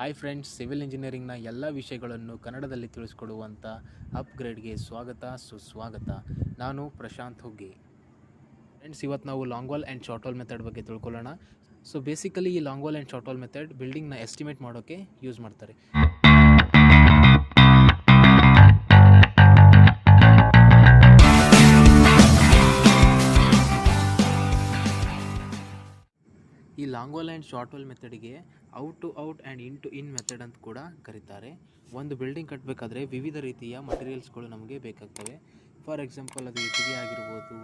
Hi friends, civil ಇಂಜಿನಿಯರಿಂಗ್ನ ಎಲ್ಲ ವಿಷಯಗಳನ್ನು ಕನ್ನಡದಲ್ಲಿ ತಿಳಿಸ್ಕೊಡುವಂಥ ಅಪ್ಗ್ರೇಡ್ಗೆ ಸ್ವಾಗತ ಸುಸ್ವಾಗತ. ನಾನು ಪ್ರಶಾಂತ್ ಹುಗ್ಗಿ. ಫ್ರೆಂಡ್ಸ್, ಇವತ್ತು ನಾವು long wall and short wall method ಬಗ್ಗೆ ತಿಳ್ಕೊಳ್ಳೋಣ. ಸೊ ಬೇಸಿಕಲಿ ಈ long wall and short wall method ಬಿಲ್ಡಿಂಗ್ನ ಎಸ್ಟಿಮೇಟ್ ಮಾಡೋಕ್ಕೆ ಯೂಸ್ ಮಾಡ್ತಾರೆ. ಈ long wall and short wall ಮೆಥಡಿಗೆ out to out and in to in method ಅಂತ ಕೂಡ ಕರೀತಾರೆ. ಒಂದು ಬಿಲ್ಡಿಂಗ್ ಕಟ್ಟಬೇಕಾದ್ರೆ ವಿವಿಧ ರೀತಿಯ ಮಟೀರಿಯಲ್ಸ್ಗಳು ನಮಗೆ ಬೇಕಾಗ್ತವೆ. ಫಾರ್ ಎಕ್ಸಾಂಪಲ್, ಅದು ಇಟ್ಟಿಗೆ ಆಗಿರ್ಬೋದು,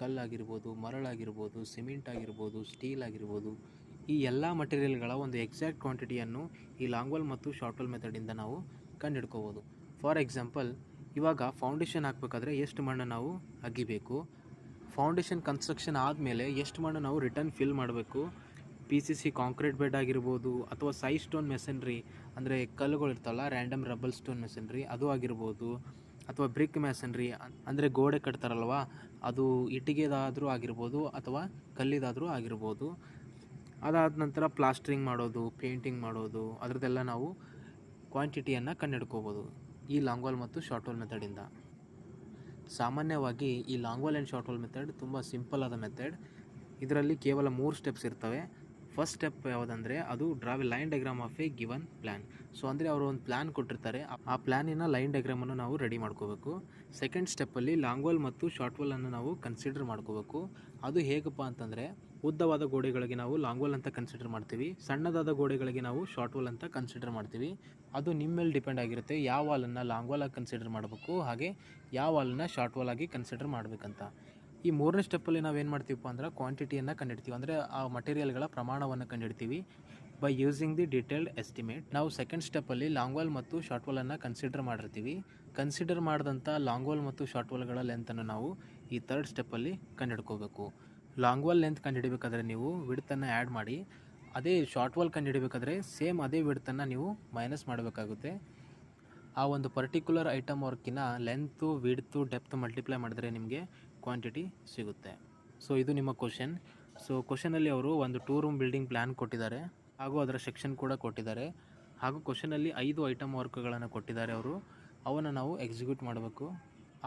ಕಲ್ಲಾಗಿರ್ಬೋದು, ಮರಳಾಗಿರ್ಬೋದು, ಸಿಮೆಂಟ್ ಆಗಿರ್ಬೋದು, ಸ್ಟೀಲ್ ಆಗಿರ್ಬೋದು. ಈ ಎಲ್ಲ ಮಟೀರಿಯಲ್ಗಳ ಒಂದು ಎಕ್ಸಾಕ್ಟ್ ಕ್ವಾಂಟಿಟಿಯನ್ನು ಈ ಲಾಂಗ್ ವಾಲ್ ಮತ್ತು ಶಾರ್ಟ್ ವಾಲ್ ಮೆಥಡಿಂದ ನಾವು ಕಂಡುಹಿಡ್ಕೋಬೋದು. ಫಾರ್ ಎಕ್ಸಾಂಪಲ್, ಇವಾಗ ಫೌಂಡೇಶನ್ ಹಾಕಬೇಕಾದ್ರೆ ಎಷ್ಟು ಮಣ್ಣು ನಾವು ಅಗಿಬೇಕು, ಫೌಂಡೇಶನ್ ಕನ್ಸ್ಟ್ರಕ್ಷನ್ ಆದಮೇಲೆ ಎಷ್ಟು ಮಣ್ಣು ನಾವು ರಿಟರ್ನ್ ಫಿಲ್ ಮಾಡಬೇಕು, PCC ಕಾಂಕ್ರೀಟ್ ಬೆಡ್ ಆಗಿರ್ಬೋದು, ಅಥವಾ ಸೈಡ್ ಸ್ಟೋನ್ ಮೆಸನ್ರಿ ಅಂದರೆ ಕಲ್ಲುಗಳು ಇರ್ತಲ್ಲ, ರ್ಯಾಂಡಮ್ ರಬ್ಬಲ್ ಸ್ಟೋನ್ ಮೆಸನ್ರಿ ಅದು ಆಗಿರ್ಬೋದು, ಅಥವಾ ಬ್ರಿಕ್ ಮೆಸನ್ರಿ ಅಂದರೆ ಗೋಡೆ ಕಟ್ತಾರಲ್ವ, ಅದು ಇಟ್ಟಿಗೆದಾದರೂ ಆಗಿರ್ಬೋದು ಅಥವಾ ಕಲ್ಲಿದಾದರೂ ಆಗಿರ್ಬೋದು. ಅದಾದ ನಂತರ ಪ್ಲಾಸ್ಟ್ರಿಂಗ್ ಮಾಡೋದು, ಪೇಂಟಿಂಗ್ ಮಾಡೋದು, ಅದರದ್ದೆಲ್ಲ ನಾವು ಕ್ವಾಂಟಿಟಿಯನ್ನು ಕಂಡುಹಿಡ್ಕೋಬೋದು ಈ ಲಾಂಗ್ ವಾಲ್ ಮತ್ತು ಶಾರ್ಟ್ ವಾಲ್ ಮೆಥಡಿಂದ. ಸಾಮಾನ್ಯವಾಗಿ ಈ long wall and short wall method ತುಂಬ ಸಿಂಪಲ್ ಆದ ಮೆಥಡ್. ಇದರಲ್ಲಿ ಕೇವಲ 3 ಸ್ಟೆಪ್ಸ್ ಇರ್ತವೆ. ಫಸ್ಟ್ ಸ್ಟೆಪ್ ಯಾವುದಂದರೆ ಅದು draw A line diagram of A given plan. So ಅಂದರೆ ಅವರು ಒಂದು ಪ್ಲ್ಯಾನ್ ಕೊಟ್ಟಿರ್ತಾರೆ, ಆ ಪ್ಲ್ಯಾನಿನ ಲೈನ್ ಡಯಾಗ್ರಾಮನ್ನು ನಾವು ರೆಡಿ ಮಾಡ್ಕೋಬೇಕು. ಸೆಕೆಂಡ್ ಸ್ಟೆಪ್ಪಲ್ಲಿ ಲಾಂಗ್ ವಾಲ್ ಮತ್ತು ಶಾರ್ಟ್ ವಾಲನ್ನು ನಾವು ಕನ್ಸಿಡರ್ ಮಾಡ್ಕೋಬೇಕು. ಅದು ಹೇಗಪ್ಪ ಅಂತಂದರೆ, ಉದ್ದವಾದ ಗೋಡೆಗಳಿಗೆ ನಾವು ಲಾಂಗ್ ವಾಲ್ ಅಂತ ಕನ್ಸಿಡರ್ ಮಾಡ್ತೀವಿ, ಸಣ್ಣದಾದ ಗೋಡೆಗಳಿಗೆ ನಾವು ಶಾರ್ಟ್ ವಾಲ್ ಅಂತ ಕನ್ಸಿಡರ್ ಮಾಡ್ತೀವಿ. ಅದು ನಿಮ್ಮ ಮೇಲೆ ಡಿಪೆಂಡ್ ಆಗಿರುತ್ತೆ, ಯಾವ ವಾಲನ್ನು ಲಾಂಗ್ ವಾಲ್ ಆಗಿ ಕನ್ಸಿಡರ್ ಮಾಡಬೇಕು, ಹಾಗೆ ಯಾವ ವಾಲನ್ನು ಶಾರ್ಟ್ ವಾಲ್ ಆಗಿ ಕನ್ಸಿಡರ್ ಮಾಡಬೇಕಂತ. ಈ 3ನೇ ಸ್ಟೆಪ್ಪಲ್ಲಿ ನಾವೇನು ಮಾಡ್ತೀವಪ್ಪ ಅಂದ್ರೆ ಕ್ವಾಂಟಿಟಿಯನ್ನು ಕಂಡುಹಿಡ್ತೀವಿ, ಅಂದರೆ ಆ ಮಟೀರಿಯಲ್ಗಳ ಪ್ರಮಾಣವನ್ನು ಕಂಡುಹಿಡ್ತೀವಿ by using the detailed estimate. ನಾವು ಸೆಕೆಂಡ್ ಸ್ಟೆಪ್ಪಲ್ಲಿ ಲಾಂಗ್ ವಾಲ್ ಮತ್ತು ಶಾರ್ಟ್ ವಾಲನ್ನು ಕನ್ಸಿಡರ್ ಮಾಡಿರ್ತೀವಿ. ಕನ್ಸಿಡರ್ ಮಾಡಿದಂಥ ಲಾಂಗ್ ವಾಲ್ ಮತ್ತು ಶಾರ್ಟ್ ವಾಲ್ಗಳ ಲೆಂತನ್ನು ನಾವು ಈ ಥರ್ಡ್ ಸ್ಟೆಪ್ಪಲ್ಲಿ ಕಂಡುಹಿಡ್ಕೋಬೇಕು. ಲಾಂಗ್ ವಾಲ್ ಲೆಂತ್ ಕಂಡುಹಿಡಬೇಕಾದ್ರೆ ನೀವು ವಿಡ್ತನ್ನು ಆ್ಯಡ್ ಮಾಡಿ, ಅದೇ ಶಾರ್ಟ್ ವಾಲ್ ಕಂಡುಹಿಡಬೇಕಾದ್ರೆ ಸೇಮ್ ಅದೇ ವಿಡ್ತನ್ನು ನೀವು ಮೈನಸ್ ಮಾಡಬೇಕಾಗುತ್ತೆ. ಆ ಒಂದು ಪರ್ಟಿಕ್ಯುಲರ್ ಐಟಮ್ ವರ್ಕಿನ ಲೆಂತು, ವಿಡ್ತು, ಡೆಪ್ತ್ ಮಲ್ಟಿಪ್ಲೈ ಮಾಡಿದ್ರೆ ನಿಮಗೆ ಕ್ವಾಂಟಿಟಿ ಸಿಗುತ್ತೆ. ಸೊ ಇದು ನಿಮ್ಮ ಕ್ವಶನ್. ಸೊ ಕ್ವಶನಲ್ಲಿ ಅವರು ಒಂದು 2 ರೂಮ್ ಬಿಲ್ಡಿಂಗ್ ಪ್ಲ್ಯಾನ್ ಕೊಟ್ಟಿದ್ದಾರೆ, ಹಾಗೂ ಅದರ ಸೆಕ್ಷನ್ ಕೂಡ ಕೊಟ್ಟಿದ್ದಾರೆ, ಹಾಗೂ ಕ್ವಶನಲ್ಲಿ 5 ಐಟಮ್ ವರ್ಕ್ಗಳನ್ನು ಕೊಟ್ಟಿದ್ದಾರೆ ಅವರು. ಅವನ್ನು ನಾವು ಎಕ್ಸಿಕ್ಯೂಟ್ ಮಾಡಬೇಕು.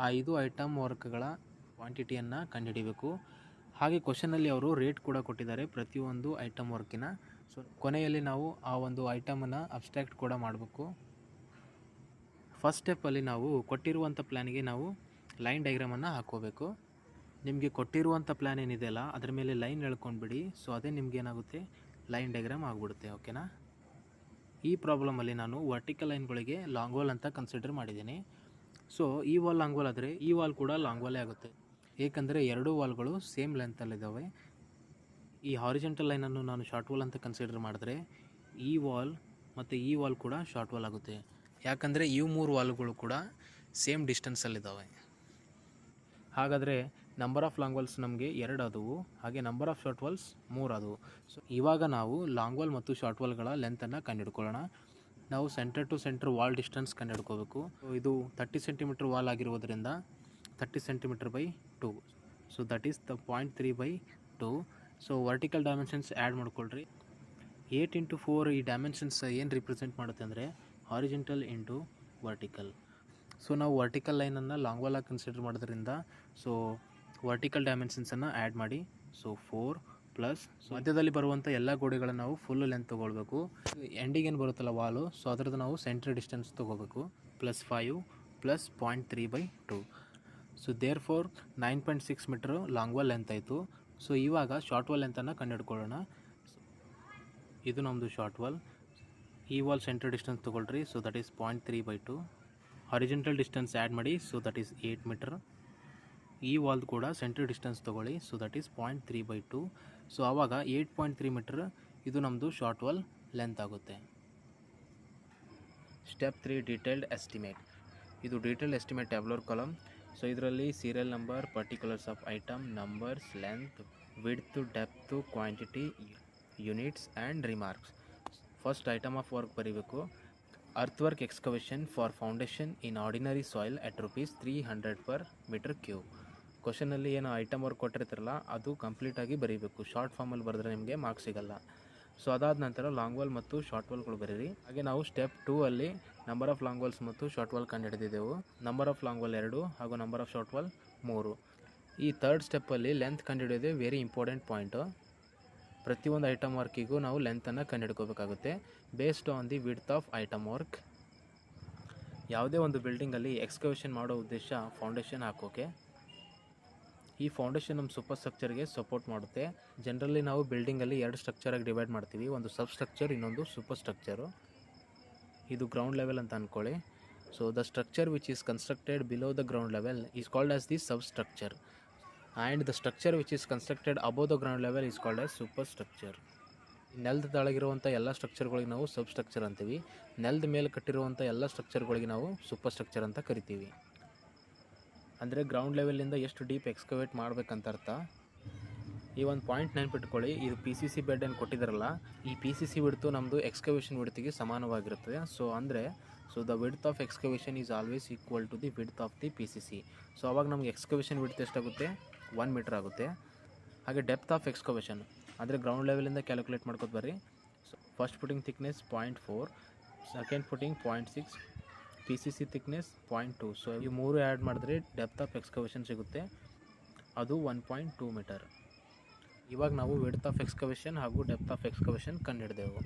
ಆ 5 ಐಟಮ್ ವರ್ಕ್ಗಳ ಕ್ವಾಂಟಿಟಿಯನ್ನು ಕಂಡುಹಿಡಿಬೇಕು. ಹಾಗೆ ಕ್ವಶನಲ್ಲಿ ಅವರು ರೇಟ್ ಕೂಡ ಕೊಟ್ಟಿದ್ದಾರೆ ಪ್ರತಿಯೊಂದು ಐಟಮ್ ವರ್ಕಿನ. ಸೊ ಕೊನೆಯಲ್ಲಿ ನಾವು ಆ ಒಂದು ಐಟಮನ್ನು ಅಬ್ಸ್ಟ್ರಾಕ್ಟ್ ಕೂಡ ಮಾಡಬೇಕು. ಫಸ್ಟ್ ಸ್ಟೆಪ್ಪಲ್ಲಿ ನಾವು ಕೊಟ್ಟಿರುವಂಥ ಪ್ಲ್ಯಾನಿಗೆ ನಾವು ಲೈನ್ ಡಯಾಗ್ರಾಮನ್ನು ಹಾಕ್ಕೋಬೇಕು. ನಿಮಗೆ ಕೊಟ್ಟಿರುವಂಥ ಪ್ಲ್ಯಾನ್ ಏನಿದೆಯಲ್ಲ ಅದರ ಮೇಲೆ ಲೈನ್ ಎಳ್ಕೊಂಡ್ಬಿಡಿ. ಸೊ ಅದೇ ನಿಮ್ಗೆ ಏನಾಗುತ್ತೆ, ಲೈನ್ ಡಯಾಗ್ರಾಮ್ ಆಗಿಬಿಡುತ್ತೆ. ಓಕೆನಾ? ಈ ಪ್ರಾಬ್ಲಮಲ್ಲಿ ನಾನು ವರ್ಟಿಕಲ್ ಲೈನ್ಗಳಿಗೆ ಲಾಂಗ್ ವಾಲ್ ಅಂತ ಕನ್ಸಿಡರ್ ಮಾಡಿದ್ದೀನಿ. ಸೊ ಈ ವಾಲ್ ಲಾಂಗ್ ವಾಲ್ ಆದರೆ ಈ ವಾಲ್ ಕೂಡ ಲಾಂಗ್ ವಾಲೇ ಆಗುತ್ತೆ, ಏಕೆಂದರೆ ಎರಡೂ ವಾಲ್ಗಳು ಸೇಮ್ ಲೆಂತಲ್ಲಿದ್ದಾವೆ. ಈ ಹಾರಿಜೆಂಟಲ್ ಲೈನನ್ನು ನಾನು ಶಾರ್ಟ್ ವಾಲ್ ಅಂತ ಕನ್ಸಿಡರ್ ಮಾಡಿದ್ರೆ ಈ ವಾಲ್ ಮತ್ತು ಈ ವಾಲ್ ಕೂಡ ಶಾರ್ಟ್ ವಾಲ್ ಆಗುತ್ತೆ, ಯಾಕಂದರೆ ಇವು 3 ವಾಲ್ಗಳು ಕೂಡ ಸೇಮ್ ಡಿಸ್ಟೆನ್ಸಲ್ಲಿದ್ದಾವೆ. ಹಾಗಾದರೆ ನಂಬರ್ ಆಫ್ ಲಾಂಗ್ ವಾಲ್ಸ್ ನಮಗೆ 2 ಆದವು, ಹಾಗೆ ನಂಬರ್ ಆಫ್ ಶಾರ್ಟ್ ವಾಲ್ಸ್ 3 ಆದವು. ಸೊ ಇವಾಗ ನಾವು ಲಾಂಗ್ ವಾಲ್ ಮತ್ತು ಶಾರ್ಟ್ ವಾಲ್ಗಳ ಲೆಂತನ್ನು ಕಂಡುಹಿಡ್ಕೊಳ್ಳೋಣ. ನಾವು centre to centre wall distance ಕಂಡುಹಿಡ್ಕೋಬೇಕು. ಇದು 30 ಸೆಂಟಿಮೀಟರ್ ವಾಲ್ ಆಗಿರೋದ್ರಿಂದ 30 centimetre by 2. So that is the 0.3/2. So vertical dimensions add ಮಾಡ್ಕೊಳ್ರಿ. 8 × 4 ಈ ಡೈಮೆನ್ಷನ್ಸ್ ಏನು ರಿಪ್ರೆಸೆಂಟ್ ಮಾಡುತ್ತೆ ಅಂದರೆ ಹಾರಿಜೆಂಟಲ್ ಇಂಟು ವರ್ಟಿಕಲ್. ಸೊ ನಾವು ವರ್ಟಿಕಲ್ ಲೈನನ್ನು ಲಾಂಗ್ ವಾಲ್ ಆಗಿ ಕನ್ಸಿಡರ್ ಮಾಡೋದ್ರಿಂದ ಸೊ ವರ್ಟಿಕಲ್ ಡೈಮೆನ್ಷನ್ಸನ್ನು ಆ್ಯಡ್ ಮಾಡಿ. ಸೊ 4 ಪ್ಲಸ್ ಮಧ್ಯದಲ್ಲಿ ಬರುವಂಥ ಎಲ್ಲ ಗೋಡೆಗಳನ್ನು ನಾವು ಫುಲ್ ಲೆಂತ್ ತೊಗೊಳ್ಬೇಕು. ಎಂಡಿಗೆ ಏನು ಬರುತ್ತಲ್ಲ ವಾಲು, ಸೊ ಅದರದ್ದು ನಾವು ಸೆಂಟ್ರ್ ಡಿಸ್ಟೆನ್ಸ್ ತೊಗೋಬೇಕು. Plus 5 plus 0.3/2. So therefore 9.6 metre long wall length ಆಯಿತು. ಸೊ ಇವಾಗ ಶಾರ್ಟ್ ವಾಲ್ ಲೆಂತನ್ನು ಕಂಡುಹಿಡ್ಕೊಳ್ಳೋಣ. ಇದು ನಮ್ಮದು ಶಾರ್ಟ್ ವಾಲ್. ಈ ವಾಲ್ ಸೆಂಟ್ರ್ ಡಿಸ್ಟೆನ್ಸ್ ತೊಗೊಳ್ರಿ. So that is 0.3/2. Horizontal distance add ಮಾಡಿ. So that is 8 metre. ಈ ವಾಲ್ದು ಕೂಡ ಸೆಂಟ್ರ್ ಡಿಸ್ಟೆನ್ಸ್ ತೊಗೊಳ್ಳಿ. So that is 0.3/2. ಸೊ ಆವಾಗ 8.3 ಮೀಟ್ರ್ ಇದು ನಮ್ಮದು ಶಾರ್ಟ್ ವಾಲ್ ಲೆಂತ್ ಆಗುತ್ತೆ. Step 3 detailed estimate. ಇದು detailed estimate tabular column. So ಇದರಲ್ಲಿ serial number, particulars of item, numbers, length, width, depth, quantity, units and remarks. First item of work ಬರೀಬೇಕು. Earth excavation for foundation in ordinary soil at ₹300/m³. ಕ್ವಶನಲ್ಲಿ ಏನು item work ಕೊಟ್ಟಿರ್ತಾರಲ್ಲ ಅದು ಕಂಪ್ಲೀಟಾಗಿ ಬರೀಬೇಕು. Short ಫಾರ್ಮಲ್ಲಿ ಬರೆದ್ರೆ ನಿಮಗೆ ಮಾರ್ಕ್ಸ್ ಸಿಗಲ್ಲ. ಸೊ ಅದಾದ ನಂತರ ಲಾಂಗ್ ವಾಲ್ ಮತ್ತು ಶಾರ್ಟ್ ವಾಲ್ಗಳು ಬರೀರಿ. ಹಾಗೆ ನಾವು ಸ್ಟೆಪ್ 2 ಅಲ್ಲಿ ನಂಬರ್ ಆಫ್ ಲಾಂಗ್ ವಾಲ್ಸ್ ಮತ್ತು ಶಾರ್ಟ್ ವಾಲ್ ಕಂಡುಹಿಡಿದಿದ್ದೆವು. ನಂಬರ್ ಆಫ್ ಲಾಂಗ್ ವಾಲ್ 2 ಹಾಗೂ ನಂಬರ್ ಆಫ್ ಶಾರ್ಟ್ ವಾಲ್ 3. ಈ ಥರ್ಡ್ ಸ್ಟೆಪ್ಪಲ್ಲಿ ಲೆಂತ್ ಕಂಡುಹಿಡಿಯೋದೇ ವೆರಿ ಇಂಪಾರ್ಟೆಂಟ್ ಪಾಯಿಂಟು. ಪ್ರತಿಯೊಂದು ಐಟಮ್ ವರ್ಕಿಗೂ ನಾವು ಲೆಂತನ್ನು ಕಂಡುಹಿಡ್ಕೋಬೇಕಾಗುತ್ತೆ based on the width of item work. ಯಾವುದೇ ಒಂದು ಬಿಲ್ಡಿಂಗಲ್ಲಿ ಎಕ್ಸ್ಕವೇಷನ್ ಮಾಡೋ ಉದ್ದೇಶ ಫೌಂಡೇಶನ್ ಹಾಕೋಕೆ. ಈ ಫೌಂಡೇಶನ್ ನಮ್ಮ ಸೂಪರ್ ಸ್ಟ್ರಕ್ಚರ್ಗೆ ಸಪೋರ್ಟ್ ಮಾಡುತ್ತೆ. ಜನರಲಿ ನಾವು ಬಿಲ್ಡಿಂಗಲ್ಲಿ 2 ಸ್ಟ್ರಕ್ಚರಾಗಿ ಡಿವೈಡ್ ಮಾಡ್ತೀವಿ, ಒಂದು ಸಬ್ ಸ್ಟ್ರಕ್ಚರ್, ಇನ್ನೊಂದು ಸೂಪರ್ ಸ್ಟ್ರಕ್ಚರು. ಇದು ಗ್ರೌಂಡ್ ಲೆವೆಲ್ ಅಂತ ಅಂದ್ಕೊಳ್ಳಿ. So the structure which is constructed below the ground level is called as the sub structure and the structure which is constructed above the ground level is called as super structure. ನೆಲದ ತಳಗಿರುವಂಥ ಎಲ್ಲ ಸ್ಟ್ರಕ್ಚರ್ಗಳಿಗೆ ನಾವು ಸಬ್ structure ಅಂತೀವಿ. ನೆಲದ ಮೇಲೆ ಕಟ್ಟಿರುವಂಥ ಎಲ್ಲ ಸ್ಟ್ರಕ್ಚರ್ಗಳಿಗೆ ನಾವು super structure ಅಂತ ಕರಿತೀವಿ. ಅಂದರೆ ಗ್ರೌಂಡ್ ಲೆವೆಲಿಂದ ಎಷ್ಟು ಡೀಪ್ ಎಕ್ಸ್ಕವೇಟ್ ಮಾಡಬೇಕಂತ ಅರ್ಥ. ಈ ಒಂದು ಪಾಯಿಂಟ್ ನೆನ್ಪಿಟ್ಕೊಳ್ಳಿ, ಇದು PCC ಬೆಡ್ ಏನು ಕೊಟ್ಟಿದ್ದಾರಲ್ಲ, ಈ PCC ವಿಡ್ತು ನಮ್ಮದು ಎಕ್ಸ್ಕವೇಷನ್ ವಿಡ್ತಿಗೆ ಸಮಾನವಾಗಿರುತ್ತದೆ. So the width of excavation is always equal to the width of the PCC. So ಅವಾಗ ನಮಗೆ ಎಕ್ಸ್ಕವೇಷನ್ ವಿಡ್ತ್ ಎಷ್ಟಾಗುತ್ತೆ? 1 ಮೀಟರ್ ಆಗುತ್ತೆ. ಹಾಗೆ ಡೆಪ್ತ್ ಆಫ್ ಎಕ್ಸ್ಕವೇಷನ್ ಅಂದರೆ ಗ್ರೌಂಡ್ ಲೆವೆಲಿಂದ ಕ್ಯಾಲ್ಕುಲೇಟ್ ಮಾಡ್ಕೊತ ಬರ್ರಿ. So first footing thickness 0.4, second footing 0.6, PCC thickness 0.2. So ಈ 3 ಆ್ಯಡ್ ಮಾಡಿದ್ರೆ ಡೆಪ್ತ್ ಆಫ್ ಎಕ್ಸ್ಕವೇಷನ್ ಸಿಗುತ್ತೆ, ಅದು 1.2 ಮೀಟರ್. ಇವಾಗ ನಾವು ವಿಡ್ತ್ ಆಫ್ ಎಕ್ಸ್ಕವೇಷನ್ ಹಾಗೂ ಡೆಪ್ತ್ ಆಫ್ ಎಕ್ಸ್ಕವೇಷನ್ ಕಂಡುಹಿಡಿದೆವು.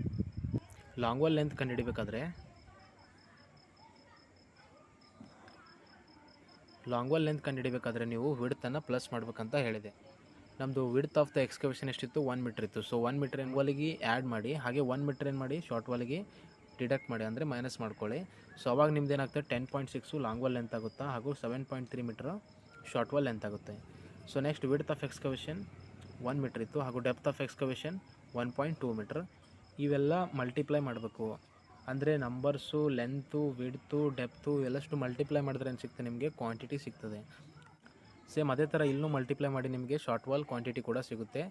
ಲಾಂಗ್ ವಾಲ್ ಲೆಂತ್ ಕಂಡುಹಿಡಿಬೇಕಾದ್ರೆ ನೀವು ವಿಡ್ತನ್ನು ಪ್ಲಸ್ ಮಾಡಬೇಕಂತ ಹೇಳಿದೆ. ನಮ್ಮದು ವಿಡ್ತ್ ಆಫ್ ದ ಎಕ್ಸ್ಕವೇಷನ್ ಎಷ್ಟಿತ್ತು? 1 ಮೀಟರ್ ಇತ್ತು. ಸೊ 1 ಮೀಟರ್ ವಾಲಿಗೆ ಆ್ಯಡ್ ಮಾಡಿ, ಹಾಗೆ 1 ಮೀಟರ್ ಏನು ಮಾಡಿ ಶಾರ್ಟ್ ವಾಲಿಗೆ ಡಿಡಕ್ಟ್ ಮಾಡಿ, ಅಂದರೆ ಮೈನಸ್ ಮಾಡ್ಕೊಳ್ಳಿ. ಸೊ ಅವಾಗ ನಿಮ್ದು ಏನಾಗ್ತದೆ? 10.6 ಲಾಂಗ್ ವಾಲ್ ಲೆಂತ್ ಆಗುತ್ತಾ, ಹಾಗೂ 7.3 ಮೀಟರ್ ಶಾರ್ಟ್ ವಾಲ್ ಲೆಂತ್ ಆಗುತ್ತೆ. So next width of excavation 1 metre ಇತ್ತು, ಹಾಗೂ ಡೆಪ್ತ್ ಆಫ್ ಎಕ್ಸ್ಕವೇಷನ್ 1.2 ಮೀಟರ್. ಇವೆಲ್ಲ ಮಲ್ಟಿಪ್ಲೈ ಮಾಡಬೇಕು. ಅಂದರೆ ನಂಬರ್ಸು, ಲೆಂತು, ವಿಡ್ತು, ಡೆಪ್ತು ಎಲ್ಲಷ್ಟು ಮಲ್ಟಿಪ್ಲೈ ಮಾಡಿದ್ರೆ ಏನು ಸಿಗ್ತದೆ? ನಿಮಗೆ ಕ್ವಾಂಟಿಟಿ ಸಿಗ್ತದೆ. ಸೇಮ್ ಅದೇ ಥರ ಇಲ್ಲೂ ಮಲ್ಟಿಪ್ಲೈ ಮಾಡಿ ನಿಮಗೆ ಶಾರ್ಟ್ ವಾಲ್ ಕ್ವಾಂಟಿಟಿ ಕೂಡ ಸಿಗುತ್ತೆ.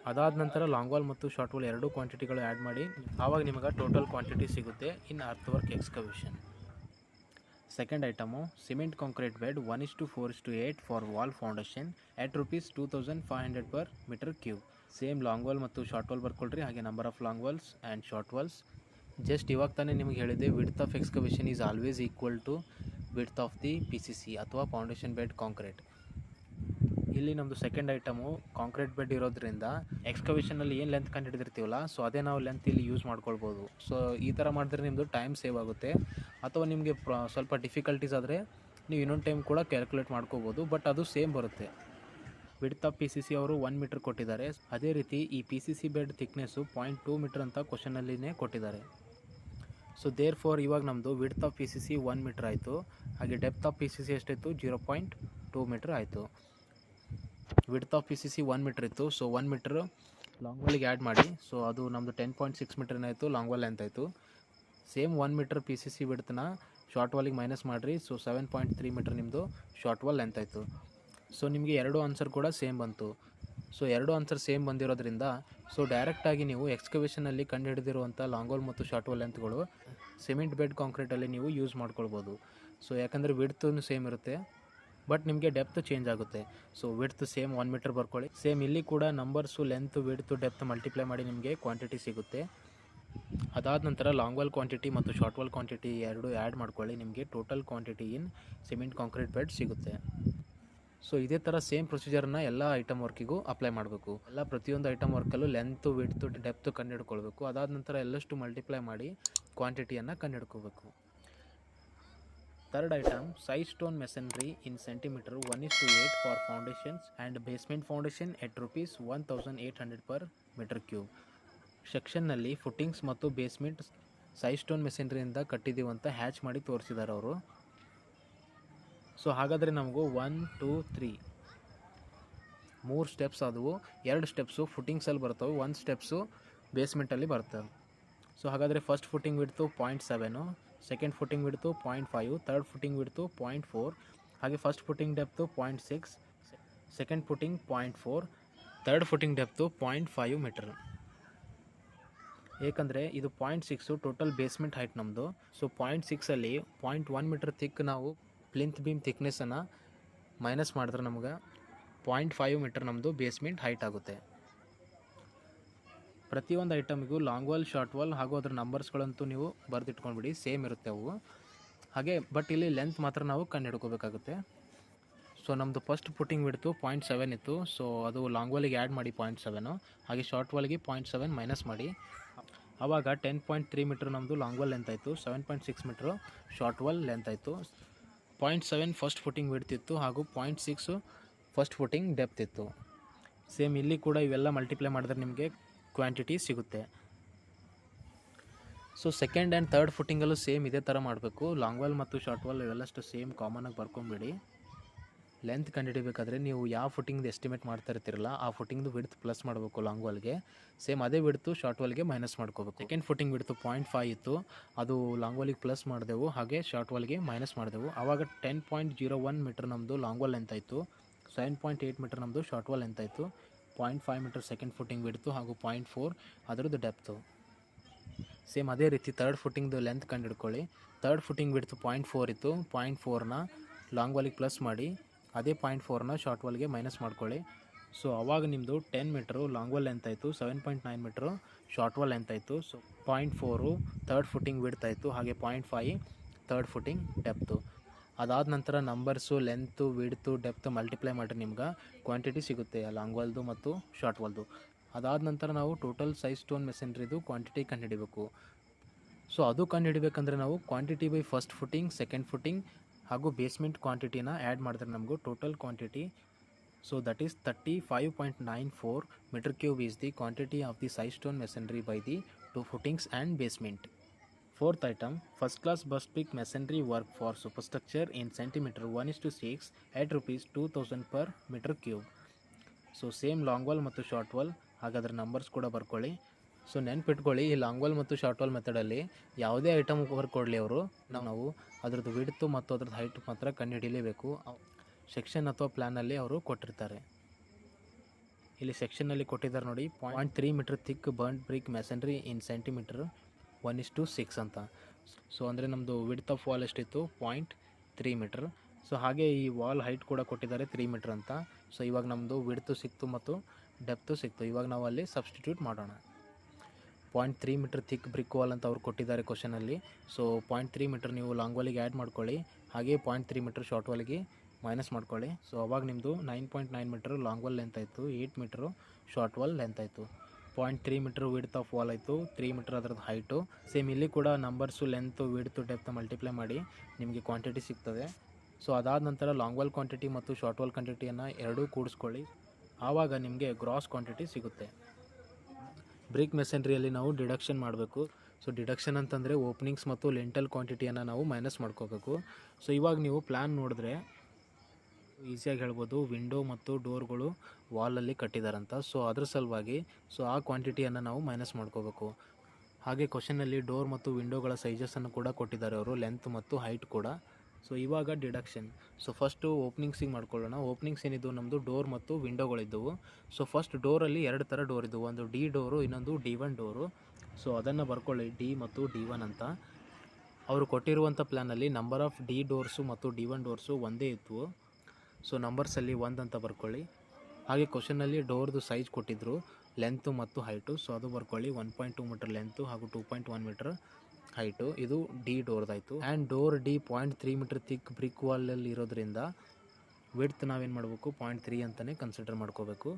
ಅದಾದ ನಂತರ ಲಾಂಗ್ ವಾಲ್ ಮತ್ತು ಶಾರ್ಟ್ ವಾಲ್ 2 ಕ್ವಾಂಟಿಟಿಗಳು ಆ್ಯಡ್ ಮಾಡಿ, ಆವಾಗ ನಿಮಗೆ ಟೋಟಲ್ ಕ್ವಾಂಟಿಟಿ ಸಿಗುತ್ತೆ in earth work excavation. Second item cement concrete bed 1:4:8 for wall foundation at ₹2,500 per metre cube. Same long wall ಮತ್ತು ಶಾರ್ಟ್ ವಾಲ್ ಬರ್ಕೊಳ್ರಿ, ಹಾಗೆ number of long walls and short walls. Just ಇವಾಗ ತಾನೇ ನಿಮಗೆ ಹೇಳಿದೆ, width of excavation is always equal to width of the PCC ಅಥವಾ foundation bed concrete. ಇಲ್ಲಿ ನಮ್ಮದು ಸೆಕೆಂಡ್ ಐಟಮು ಕಾಂಕ್ರೀಟ್ ಬೆಡ್ ಇರೋದ್ರಿಂದ ಎಕ್ಸ್ಕವೇಷನಲ್ಲಿ ಏನು ಲೆಂತ್ ಕಂಡು ಹಿಡಿದಿರ್ತೀವಲ್ಲ, ಸೊ ಅದೇ ನಾವು ಲೆಂತ್ ಇಲ್ಲಿ ಯೂಸ್ ಮಾಡ್ಕೊಳ್ಬೋದು. ಸೊ ಈ ಥರ ಮಾಡಿದ್ರೆ ನಿಮ್ಮದು ಟೈಮ್ ಸೇವ್ ಆಗುತ್ತೆ. ಅಥವಾ ನಿಮಗೆ ಸ್ವಲ್ಪ ಡಿಫಿಕಲ್ಟೀಸ್ ಆದರೆ ನೀವು ಇನ್ನೊಂದು ಟೈಮ್ ಕೂಡ ಕ್ಯಾಲ್ಕುಲೇಟ್ ಮಾಡ್ಕೋಬೋದು, ಬಟ್ ಅದು ಸೇಮ್ ಬರುತ್ತೆ. ವಿಡ್ತ್ ಆಫ್ PCC ಅವರು 1 ಮೀಟರ್ ಕೊಟ್ಟಿದ್ದಾರೆ. ಅದೇ ರೀತಿ ಈ PCC ಬೆಡ್ ಥಿಕ್ನೆಸ್ಸು 0.2 ಮೀಟರ್ ಅಂತ ಕ್ವಶನಲ್ಲಿನೇ ಕೊಟ್ಟಿದ್ದಾರೆ. ಸೊ ದೇರ್ ಫಾರ್ ಇವಾಗ ನಮ್ಮದು ವಿಡ್ತ್ ಆಫ್ PCC 1 ಮೀಟರ್ ಆಯಿತು, ಹಾಗೆ ಡೆಪ್ತ್ ಆಫ್ PCC ಎಷ್ಟಾಯಿತು? 0.2 ಮೀಟರ್ ಆಯಿತು. ವಿಡ್ತ್ ಆಫ್ PCC 1 ಮೀಟರ್ ಇತ್ತು. ಸೊ 1 ಮೀಟರ್ ಲಾಂಗ್ ವಾಲಿಗೆ ಆ್ಯಡ್ ಮಾಡಿ, ಸೊ ಅದು ನಮ್ಮದು 10.6 ಮೀಟರ್ ಏನಾಯಿತು? ಲಾಂಗ್ ವಾಲ್ ಲೆಂತ್ ಆಯಿತು. ಸೇಮ್ 1 ಮೀಟರ್ PCC ವಿಡ್ತನ್ನ ಶಾರ್ಟ್ ವಾಲಿಗೆ ಮೈನಸ್ ಮಾಡಿರಿ. ಸೊ 7.3 ಮೀಟರ್ ನಿಮ್ಮದು ಶಾರ್ಟ್ ವಾಲ್ ಲೆಂತ್ ಆಯಿತು. ಸೊ ನಿಮಗೆ 2 ಆನ್ಸರ್ ಕೂಡ ಸೇಮ್ ಬಂತು. ಸೊ 2 ಆನ್ಸರ್ ಸೇಮ್ ಬಂದಿರೋದ್ರಿಂದ ಸೊ ಡೈರೆಕ್ಟಾಗಿ ನೀವು ಎಕ್ಸ್ಕವೇಷನಲ್ಲಿ ಕಂಡು ಹಿಡಿದಿರುವಂಥ ಲಾಂಗ್ ವಾಲ್ ಮತ್ತು ಶಾರ್ಟ್ ವಾಲ್ ಲೆಂತ್ಗಳು ಸಿಮೆಂಟ್ ಬೆಡ್ ಕಾಂಕ್ರೀಟಲ್ಲಿ ನೀವು ಯೂಸ್ ಮಾಡ್ಕೊಳ್ಬೋದು. ಸೊ ಯಾಕಂದರೆ ವಿಡ್ತು ಸೇಮ್ ಇರುತ್ತೆ, ಬಟ್ ನಿಮಗೆ ಡೆಪ್ತ್ ಚೇಂಜ್ ಆಗುತ್ತೆ. ಸೊ ವಿಡ್ತ್ ಸೇಮ್ 1 ಮೀಟರ್ ಬರ್ಕೊಳ್ಳಿ. ಸೇಮ್ ಇಲ್ಲಿ ಕೂಡ numbers, length, width, depth multiply ಮಾಡಿ ನಿಮಗೆ ಕ್ವಾಂಟಿಟಿ ಸಿಗುತ್ತೆ. ಅದಾದ ನಂತರ ಲಾಂಗ್ ವಾಲ್ ಕ್ವಾಂಟಿಟಿ ಮತ್ತು ಶಾರ್ಟ್ ವಾಲ್ ಕ್ವಾಂಟಿಟಿ 2 ಆ್ಯಡ್ ಮಾಡ್ಕೊಳ್ಳಿ, ನಿಮಗೆ ಟೋಟಲ್ ಕ್ವಾಂಟಿಟಿ ಇನ್ ಸಿಮೆಂಟ್ ಕಾಂಕ್ರೀಟ್ ಬೆಡ್ ಸಿಗುತ್ತೆ. ಸೊ ಇದೇ ಥರ ಸೇಮ್ ಪ್ರೊಸೀಜರ್ನ ಎಲ್ಲ ಐಟಮ್ ವರ್ಕಿಗೂ ಅಪ್ಲೈ ಮಾಡಬೇಕು. ಪ್ರತಿಯೊಂದು ಐಟಮ್ ವರ್ಕಲ್ಲೂ ಲೆಂತು, ವಿಡ್ತು, ಡೆಪ್ತು ಕಂಡು ಹಿಡ್ಕೊಳ್ಬೇಕು. ಅದಾದ ನಂತರ ಎಲ್ಲಷ್ಟು ಮಲ್ಟಿಪ್ಲೈ ಮಾಡಿ ಕ್ವಾಂಟಿಟಿಯನ್ನು ಕಂಡು ಹಿಡ್ಕೋಬೇಕು. Third item size stone masonry in centimetre 1:8 for foundations and basement foundation at ₹1,800 per metre cube. ಸೆಕ್ಷನ್ನಲ್ಲಿ ಫುಟಿಂಗ್ಸ್ ಮತ್ತು ಬೇಸ್ಮೆಂಟ್ ಸೈಡ್ ಸ್ಟೋನ್ ಮೆಸನ್ರಿಯಿಂದ ಕಟ್ಟಿದ್ದೀವಂತ ಹ್ಯಾಚ್ ಮಾಡಿ ತೋರಿಸಿದ್ದಾರೆ ಅವರು. ಸೊ ಹಾಗಾದರೆ ನಮಗೂ 1, 2, 3 ಸ್ಟೆಪ್ಸ್ ಆದವು. 2 ಸ್ಟೆಪ್ಸು ಫುಟಿಂಗ್ಸಲ್ಲಿ ಬರ್ತವೆ, 1 ಸ್ಟೆಪ್ಸು ಬೇಸ್ಮೆಂಟಲ್ಲಿ ಬರ್ತವೆ. ಸೊ ಹಾಗಾದರೆ first footing width 0.7, second footing width 0.5, third footing width 0.4, ಹಾಗೆ first footing depth 0.6, second footing 0.4, third footing depth 0.5 metre. ಏಕೆಂದರೆ ಇದು 0.6 ಟೋಟಲ್ ಬೇಸ್ಮೆಂಟ್ ಹೈಟ್ ನಮ್ಮದು. ಸೊ 0.6ಅಲ್ಲಿ 0.1 ಮೀಟರ್ ಥಿಕ್ ನಾವು ಪ್ಲಿಂತ್ ಬೀಮ್ ಥಿಕ್ನೆಸ್ಸನ್ನು ಮೈನಸ್ ಮಾಡಿದ್ರೆ ನಮ್ಗೆ 0.5 ಮೀಟರ್ ನಮ್ಮದು ಬೇಸ್ಮೆಂಟ್ ಹೈಟ್ ಆಗುತ್ತೆ. ಪ್ರತಿಯೊಂದು ಐಟಮ್ಗೂ ಲಾಂಗ್ ವಾಲ್, ಶಾರ್ಟ್ ವಾಲ್ ಹಾಗೂ ಅದರ ನಂಬರ್ಸ್ಗಳಂತೂ ನೀವು ಬರೆದಿಟ್ಕೊಂಡ್ಬಿಡಿ, ಸೇಮ್ ಇರುತ್ತೆ ಅವು. ಹಾಗೆ ಬಟ್ ಇಲ್ಲಿ ಲೆಂತ್ ಮಾತ್ರ ನಾವು ಕಂಡು ಹಿಡ್ಕೋಬೇಕಾಗುತ್ತೆ. ಸೊ ನಮ್ಮದು ಫಸ್ಟ್ ಪುಟ್ಟಿಂಗ್ ಬಿಡ್ತು 0.7 ಇತ್ತು. ಸೊ ಅದು ಲಾಂಗ್ ವಾಲಿಗೆ ಆ್ಯಡ್ ಮಾಡಿ 0.7, ಹಾಗೆ ಶಾರ್ಟ್ ವಾಲಿಗೆ 0.7 ಮೈನಸ್ ಮಾಡಿ. ಆವಾಗ 10.3 ಮೀಟ್ರ್ ನಮ್ಮದು ಲಾಂಗ್ ವಾಲ್ ಲೆಂತ್ ಆಯಿತು, 7.6 ಮೀಟ್ರ್ ಶಾರ್ಟ್ ವಾಲ್ ಲೆಂತ್ ಆಯಿತು. 0.7 ಫಸ್ಟ್ ಫುಟ್ಟಿಂಗ್ ಬಿಡ್ತಿತ್ತು ಹಾಗೂ 0.6 ಫಸ್ಟ್ ಫುಟ್ಟಿಂಗ್ ಡೆಪ್ತ್ ಇತ್ತು. ಸೇಮ್ ಇಲ್ಲಿ ಕೂಡ ಇವೆಲ್ಲ ಮಲ್ಟಿಪ್ಲೈ ಮಾಡಿದ್ರೆ ನಿಮಗೆ ಕ್ವಾಂಟಿಟಿ ಸಿಗುತ್ತೆ. ಸೊ ಸೆಕೆಂಡ್ ಆ್ಯಂಡ್ ಥರ್ಡ್ ಫುಟ್ಟಿಂಗಲ್ಲೂ ಸೇಮ್ ಇದೇ ಥರ ಮಾಡಬೇಕು. ಲಾಂಗ್ ವಾಲ್ ಮತ್ತು ಶಾರ್ಟ್ ವಾಲ್ ಇವೆಲ್ಲಷ್ಟು ಸೇಮ್ ಕಾಮನಾಗಿ ಬರ್ಕೊಂಬಿಡಿ. ಲೆಂತ್ ಕಂಡುಹಿಡಿಬೇಕಾದ್ರೆ ನೀವು ಯಾವ ಫುಟ್ಟಿಂಗ್ದು ಎಸ್ಟಿಮೇಟ್ ಮಾಡ್ತಾ ಇರ್ತಿರಲ್ಲ ಆ ಫುಟ್ಟಿಂಗ್ದು ವಿಡ್ತ್ ಪ್ಲಸ್ ಮಾಡಬೇಕು ಲಾಂಗ್ ವಾಲ್ಗೆ, ಸೇಮ್ ಅದೇ ವಿಡ್ತು ಶಾರ್ಟ್ ವಾಲ್ಗೆ ಮೈನಸ್ ಮಾಡ್ಕೋಬೇಕು. ಸೆಕೆಂಡ್ ಫುಟ್ಟಿಂಗ್ ಬಿಡ್ತು 0.5 ಇತ್ತು, ಅದು ಲಾಂಗ್ ವಾಲಿಗೆ ಪ್ಲಸ್ ಮಾಡಿದೆವು, ಹಾಗೆ ಶಾರ್ಟ್ ವಾಲ್ಗೆ ಮೈನಸ್ ಮಾಡಿದೆವು. ಆವಾಗ 10.01 ಮೀಟ್ರ್ ನಮ್ಮದು ಲಾಂಗ್ ವಾಲ್ ಲೆಂತ್ ಆಯಿತು, 7.8 ಮೀಟ್ರ್ ನಮ್ಮದು ಶಾರ್ಟ್ ವಾಲ್ ಲೆಂತ್ ಆಯಿತು. 0.5 ಮೀಟ್ರ್ ಸೆಕೆಂಡ್ ಫುಟ್ಟಿಂಗ್ ಬಿಡ್ತು ಹಾಗೂ 0.4 ಅದರದ್ದು ಡೆಪ್ತು. ಸೇಮ್ ಅದೇ ರೀತಿ ಥರ್ಡ್ ಫುಟ್ಟಿಂಗ್ದು ಲೆಂತ್ ಕಂಡು ಹಿಡ್ಕೊಳ್ಳಿ. ಥರ್ಡ್ ಫುಟ್ಟಿಂಗ್ ಬಿಡ್ತು 0.4 ಇತ್ತು, 0.4ನ ಲಾಂಗ್ ವಾಲಿಗೆ ಪ್ಲಸ್ ಮಾಡಿ, ಅದೇ 0.4ನ ಶಾರ್ಟ್ ವಾಲ್ಗೆ ಮೈನಸ್ ಮಾಡ್ಕೊಳ್ಳಿ. ಸೊ ಅವಾಗ ನಿಮ್ಮದು 10 ಮೀಟ್ರು ಲಾಂಗ್ ವಾಲ್ ಲೆಂತ್ ಆಯಿತು, 7.9 ಮೀಟ್ರು ಶಾರ್ಟ್ ವಾಲ್ ಲೆಂತ್ ಆಯಿತು. ಸೊ 0.4 ಥರ್ಡ್ ಫುಟ್ಟಿಂಗ್ ವಿಡ್ತ್ ಆಯಿತು, ಹಾಗೆ 0.5 ಥರ್ಡ್ ಫುಟ್ಟಿಂಗ್ ಡೆಪ್ತು. ಅದಾದ ನಂತರ numbers, length, width, depth multiply ಮಾಡಿರಿ, ನಿಮ್ಗೆ ಕ್ವಾಂಟಿಟಿ ಸಿಗುತ್ತೆ ಲಾಂಗ್ ವಾಲ್ದು ಮತ್ತು ಶಾರ್ಟ್ ವಾಲ್ದು. ಅದಾದ ನಂತರ ನಾವು ಟೋಟಲ್ ಸೈಜ್ ಸ್ಟೋನ್ ಮೆಸೆಂಟ್ರಿದು ಕ್ವಾಂಟಿಟಿ ಕಂಡು ಹಿಡಿಬೇಕು. ಸೊ ಅದು ಕಂಡು ಹಿಡಿಬೇಕಂದ್ರೆ ನಾವು quantity by first footing, second footing ಹಾಗೂ ಬೇಸ್ಮೆಂಟ್ ಕ್ವಾಂಟಿಟಿನ ಆ್ಯಡ್ ಮಾಡಿದ್ರೆ ನಮಗೂ total quantity, so that is 35.94 metre cube is the quantity of the size stone masonry by the 2 footings and basement. Fourth item, first class bus brick masonry work for superstructure in centimeter 1:6 at rupees 2000 per meter cube. So same long wall ಮತ್ತು short wall, ಹಾಗಾದ್ರೆ numbers ಕೂಡ ಬರ್ಕೊಳ್ಳಿ. So ನೆನ್ಪಿಟ್ಕೊಳ್ಳಿ, ಈ long wall ಮತ್ತು short wall ಮೆಥಡಲ್ಲಿ ಯಾವುದೇ item ಬರ್ಕೊಡಲಿ ಅವರು, ನಾವು ಅದರದ್ದು ವಿಡ್ತು ಮತ್ತು ಅದ್ರದ್ದು ಹೈಟ್ ಮಾತ್ರ ಕಂಡುಹಿಡಿಯಲೇಬೇಕು. ಸೆಕ್ಷನ್ ಅಥವಾ ಪ್ಲ್ಯಾನಲ್ಲಿ ಅವರು ಕೊಟ್ಟಿರ್ತಾರೆ. ಇಲ್ಲಿ ಸೆಕ್ಷನ್ನಲ್ಲಿ ಕೊಟ್ಟಿದ್ದಾರೆ ನೋಡಿ, 0.3 metre thick burnt brick masonry in centimetre 1:6 ಅಂತ. ಸೊ ಅಂದರೆ ನಮ್ಮದು ವಿಡ್ತ್ ಆಫ್ ವಾಲ್ ಎಷ್ಟಿತ್ತು, 0.3 ಮೀಟರ್. ಸೊ ಹಾಗೆ ಈ ವಾಲ್ ಹೈಟ್ ಕೂಡ ಕೊಟ್ಟಿದ್ದಾರೆ 3 ಮೀಟರ್ ಅಂತ. ಸೊ ಇವಾಗ ನಮ್ಮದು ವಿಡ್ತು ಸಿಕ್ತು ಮತ್ತು ಡೆಪ್ತು ಸಿಕ್ತು. ಇವಾಗ ನಾವು ಅಲ್ಲಿ ಸಬ್ಸ್ಟಿಟ್ಯೂಟ್ ಮಾಡೋಣ. 0.3 ಮೀಟರ್ ಥಿಕ್ ಬ್ರಿಕ್ ವಾಲ್ ಅಂತ ಅವ್ರು ಕೊಟ್ಟಿದ್ದಾರೆ ಕ್ವಶನಲ್ಲಿ. ಸೊ 0.3 ಮೀಟರ್ ನೀವು ಲಾಂಗ್ ವಾಲಿಗೆ ಆ್ಯಡ್ ಮಾಡ್ಕೊಳ್ಳಿ, ಹಾಗೆ 0.3 ಮೀಟರ್ ಶಾರ್ಟ್ ವಾಲಿಗೆ ಮೈನಸ್ ಮಾಡ್ಕೊಳ್ಳಿ. ಸೊ ಅವಾಗ ನಿಮ್ಮದು 9.9 ಮೀಟರ್ ಲಾಂಗ್ ವಾಲ್ ಲೆಂತ್ ಆಯಿತು, 8 ಮೀಟ್ರು ಶಾರ್ಟ್ ವಾಲ್ ಲೆಂತ್ ಆಯಿತು. 0.3 ಮೀಟರ್ ವಿಡ್ತ್ ಆಫ್ ವಾಲ್ ಆಯಿತು, 3 ಮೀಟರ್ ಅದರದ್ದು ಹೈಟು. ಸೇಮ್ ಇಲ್ಲಿ ಕೂಡ numbers, length, width, depth multiply ಮಾಡಿ ನಿಮಗೆ ಕ್ವಾಂಟಿಟಿ ಸಿಗ್ತದೆ. ಸೊ ಅದಾದ ನಂತರ ಲಾಂಗ್ ವಾಲ್ ಕ್ವಾಂಟಿಟಿ ಮತ್ತು ಶಾರ್ಟ್ ವಾಲ್ ಕ್ವಾಂಟಿಟಿಯನ್ನು ಎರಡೂ ಕೂಡಿಸ್ಕೊಳ್ಳಿ, ಆವಾಗ ನಿಮಗೆ ಗ್ರಾಸ್ ಕ್ವಾಂಟಿಟಿ ಸಿಗುತ್ತೆ. ಬ್ರಿಕ್ ಮೆಸೆಂಟ್ರಿಯಲ್ಲಿ ನಾವು ಡಿಡಕ್ಷನ್ ಮಾಡಬೇಕು. ಸೊ ಡಿಡಕ್ಷನ್ ಅಂತಂದರೆ ಓಪನಿಂಗ್ಸ್ ಮತ್ತು ಲೆಂಟಲ್ ಕ್ವಾಂಟಿಟಿಯನ್ನು ನಾವು ಮೈನಸ್ ಮಾಡ್ಕೋಬೇಕು. ಸೊ ಇವಾಗ ನೀವು ಪ್ಲ್ಯಾನ್ ನೋಡಿದ್ರೆ ಈಸಿಯಾಗಿ ಹೇಳ್ಬೋದು, ವಿಂಡೋ ಮತ್ತು ಡೋರ್ಗಳು ವಾಲಲ್ಲಿ ಕಟ್ಟಿದಾರಂತ. ಸೊ ಅದ್ರ ಸಲುವಾಗಿ ಆ ಕ್ವಾಂಟಿಟಿಯನ್ನು ನಾವು ಮೈನಸ್ ಮಾಡ್ಕೋಬೇಕು. ಹಾಗೆ ಕ್ವಶನಲ್ಲಿ ಡೋರ್ ಮತ್ತು ವಿಂಡೋಗಳ ಸೈಜಸನ್ನು ಕೂಡ ಕೊಟ್ಟಿದ್ದಾರೆ ಅವರು, ಲೆಂತ್ ಮತ್ತು ಹೈಟ್ ಕೂಡ. ಸೊ ಇವಾಗ ಡಿಡಕ್ಷನ್. ಸೊ ಫಸ್ಟು ಓಪನಿಂಗ್ಸಿಗೆ ಮಾಡ್ಕೊಳ್ಳೋಣ. ಓಪನಿಂಗ್ಸ್ ಏನಿದ್ದು ನಮ್ಮದು ಡೋರ್ ಮತ್ತು ವಿಂಡೋಗಳಿದ್ದವು. ಸೊ ಫಸ್ಟ್ ಡೋರಲ್ಲಿ 2 ಥರ ಡೋರ್ ಇದ್ದವು, ಒಂದು ಡಿ ಡೋರು, ಇನ್ನೊಂದು D1 ಡೋರು. ಸೊ ಅದನ್ನು ಬರ್ಕೊಳ್ಳಿ, ಡಿ ಮತ್ತು D1 ಅಂತ. ಅವರು ಕೊಟ್ಟಿರುವಂಥ ಪ್ಲ್ಯಾನಲ್ಲಿ ನಂಬರ್ ಆಫ್ ಡಿ ಡೋರ್ಸು ಮತ್ತು D1 ಡೋರ್ಸು ಒಂದೇ ಇದ್ವು. ಸೊ ನಂಬರ್ಸಲ್ಲಿ 1 ಅಂತ ಬರ್ಕೊಳ್ಳಿ. ಹಾಗೆ ಕ್ವಶನಲ್ಲಿ ಡೋರ್ದು ಸೈಜ್ ಕೊಟ್ಟಿದ್ದರು, ಲೆಂತು ಮತ್ತು ಹೈಟು. ಸೊ ಅದು ಬರ್ಕೊಳ್ಳಿ, 1.2 ಮೀಟರ್ ಲೆಂತು ಹಾಗೂ 2.1 ಮೀಟರ್ ಹೈಟು. ಇದು ಡಿ ಡೋರ್ದಾಯಿತು. And door D 0.3 metre thick brick ವಾಲಲ್ಲಿ ಇರೋದ್ರಿಂದ ವಿಡ್ತ್ ನಾವೇನು ಮಾಡಬೇಕು, 0.3 ಅಂತಲೇ ಕನ್ಸಿಡರ್ ಮಾಡ್ಕೋಬೇಕು.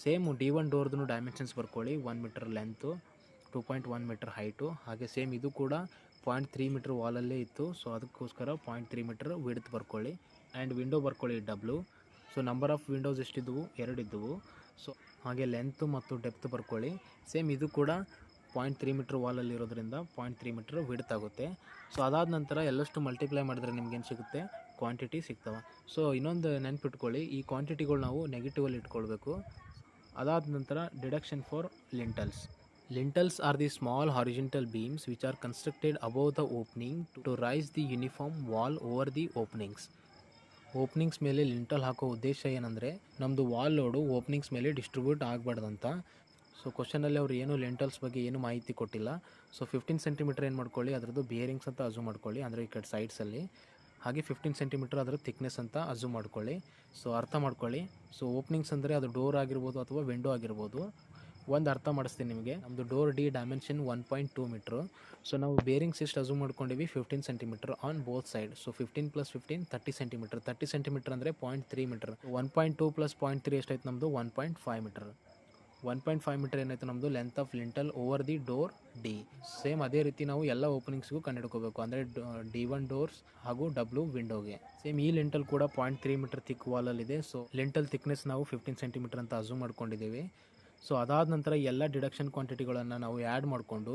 ಸೇಮ್ D1 ಡೋರ್ದು ಡೈಮೆನ್ಷನ್ಸ್ ಬರ್ಕೊಳ್ಳಿ, 1 ಮೀಟರ್ ಲೆಂತು, 2.1 ಮೀಟರ್ ಹೈಟು. ಹಾಗೆ ಸೇಮ್ ಇದು ಕೂಡ 0.3 ಮೀಟರ್ ವಾಲಲ್ಲೇ ಇತ್ತು. ಸೊ ಅದಕ್ಕೋಸ್ಕರ 0.3 ಮೀಟರ್ ವಿಡ್ತ್ ಬರ್ಕೊಳ್ಳಿ. ಆ್ಯಂಡ್ ವಿಂಡೋ ಬರ್ಕೊಳ್ಳಿ W. So number of windows ಎಷ್ಟಿದ್ದವು, 2 ಇದ್ದವು. ಸೊ ಹಾಗೆ ಲೆಂತು ಮತ್ತು ಡೆಪ್ತ್ ಬರ್ಕೊಳ್ಳಿ. ಸೇಮ್ ಇದು ಕೂಡ 0.3 ಮೀಟರ್ ವಾಲಲ್ಲಿ ಇರೋದ್ರಿಂದ 0.3 ಮೀಟರ್ ವಿಡ್ತ್ ಆಗುತ್ತೆ. ಸೊ ಅದಾದ ನಂತರ ಎಲ್ಲಷ್ಟು ಮಲ್ಟಿಪ್ಲೈ ಮಾಡಿದ್ರೆ ನಿಮ್ಗೇನು ಸಿಗುತ್ತೆ, ಕ್ವಾಂಟಿಟಿ ಸಿಗ್ತವೆ. ಸೊ ಇನ್ನೊಂದು ನೆನ್ಪಿಟ್ಕೊಳ್ಳಿ, ಈ ಕ್ವಾಂಟಿಟಿಗಳು ನಾವು ನೆಗೆಟಿವಲ್ಲಿ ಇಟ್ಕೊಳ್ಬೇಕು. ಅದಾದ ನಂತರ deduction for lintels. Lintels are the small horizontal beams which are constructed above the opening to raise the uniform wall over the openings. Openings ಮೇಲೆ ಲಿಂಟಲ್ ಹಾಕೋ ಉದ್ದೇಶ ಏನಂದರೆ ನಮ್ಮದು ವಾಲ್ ಲೋಡು ಓಪನಿಂಗ್ಸ್ ಮೇಲೆ ಡಿಸ್ಟ್ರಿಬ್ಯೂಟ್ ಆಗಬಾರ್ದಂತ. ಸೊ ಕ್ವಶನಲ್ಲಿ ಅವರು ಏನು ಲಿಂಟಲ್ಸ್ ಬಗ್ಗೆ ಏನು ಮಾಹಿತಿ ಕೊಟ್ಟಿಲ್ಲ. ಸೊ 15 ಸೆಂಟಿಮೀಟರ್ ಏನು ಮಾಡ್ಕೊಳ್ಳಿ, ಅದರದ್ದು ಬೇರಿಂಗ್ಸ್ ಅಂತ ಅಸ್ಯೂಮ್ ಮಾಡ್ಕೊಳ್ಳಿ, ಅಂದರೆ ಈ ಕಡೆ ಸೈಡ್ಸಲ್ಲಿ. ಹಾಗೆ 15 ಸೆಂಟಿಮೀಟರ್ ಅದರ ಥಿಕ್ನೆಸ್ ಅಂತ ಅಸ್ಯೂಮ್ ಮಾಡ್ಕೊಳ್ಳಿ. ಸೊ ಅರ್ಥ ಮಾಡ್ಕೊಳ್ಳಿ. ಸೊ ಓಪನಿಂಗ್ಸ್ ಅಂದರೆ ಅದು ಡೋರ್ ಆಗಿರ್ಬೋದು ಅಥವಾ ವಿಂಡೋ ಆಗಿರ್ಬೋದು. ಒಂದು ಅರ್ಥ ಮಾಡಿಸ್ತೀನಿ ನಿಮಗೆ. ನಮ್ಮದು door D dimension 1.2 metre. So ನಾವು ಬೇರಿಂಗ್ಸ್ ಎಷ್ಟು ಅಸ್ಯೂಮ್ ಮಾಡ್ಕೊಂಡಿವಿ 15 centimetre on both side. So 15 + 15 30 centimetre. 30 centimetre ಅಂದರೆ 0.3 ಮೀಟರ್. 1.2 + 0.3 ಎಷ್ಟಾಯ್ತು ನಮ್ಮದು 1.5 ಮೀಟರ್. 1.5 ಮೀಟರ್ ಏನಾಯ್ತು ನಮ್ಮದು length of lintel over the door D. Same ಅದೇ ರೀತಿ ನಾವು ಎಲ್ಲ ಓಪನಿಂಗ್ಸ್ಗೂ ಕಂಡುಹಿಡ್ಕೋಬೇಕು, ಅಂದರೆ D1 ಡೋರ್ಸ್ ಹಾಗೂ W ವಿಂಡೋಗೆ. ಸೇಮ್ ಈ ಲಿಂಟಲ್ ಕೂಡ 0.3 ಮೀಟರ್ ಥಿಕ್ ವಾಲಲ್ಲಿದೆ. ಸೊ ಲಿಂಟಲ್ ಥಿಕ್ನೆಸ್ ನಾವು 15 ಸೆಂಟಿಮೀಟರ್ ಅಂತ ಅಸ್ಯೂಮ್ ಮಾಡ್ಕೊಂಡಿದ್ದೀವಿ. ಸೊ ಅದಾದ ನಂತರ ಎಲ್ಲ ಡಿಡಕ್ಷನ್ ಕ್ವಾಂಟಿಟಿಗಳನ್ನು ನಾವು ಆ್ಯಡ್ ಮಾಡಿಕೊಂಡು